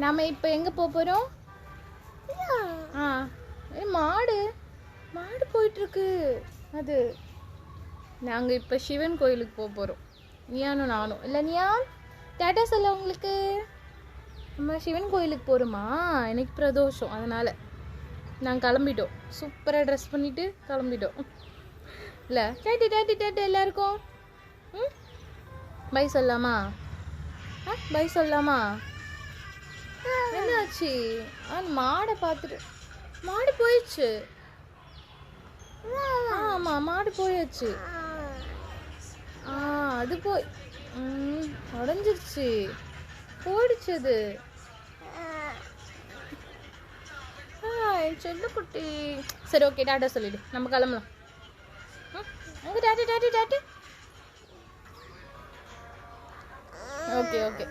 நாம இப்போ எங்கே போக போகிறோம்? ஆ மாடு மாடு போயிட்டுருக்கு. அது நாங்கள் இப்போ சிவன் கோயிலுக்கு போக போகிறோம். நியானும் நானும். இல்லை நியான், டாட்டா சொல்ல உங்களுக்கு. நம்ம சிவன் கோயிலுக்கு போகிறோமா? எனக்கு பிரதோஷம், அதனால் நாங்கள் கிளம்பிட்டோம். சூப்பராக ட்ரெஸ் பண்ணிவிட்டு கிளம்பிட்டோம். இல்லை டாட்டி டாட்டி டாட்டி எல்லாருக்கும் பை சொல்லலாமா? பை சொல்லலாமா? என்னாச்சு? மாடை பார்த்துட்டு மாடு போயிடுச்சு. ஆமாம், மாடு போயாச்சு. அது போய் உடஞ்சிருச்சு, போயிடுச்சு அது. செல்லக்குட்டி. சரி ஓகே, டாட்டா சொல்லிடு, நம்ம கிளம்பலாம். அங்கே டாட்டி டாட்டி டாட்டி. Okay okay.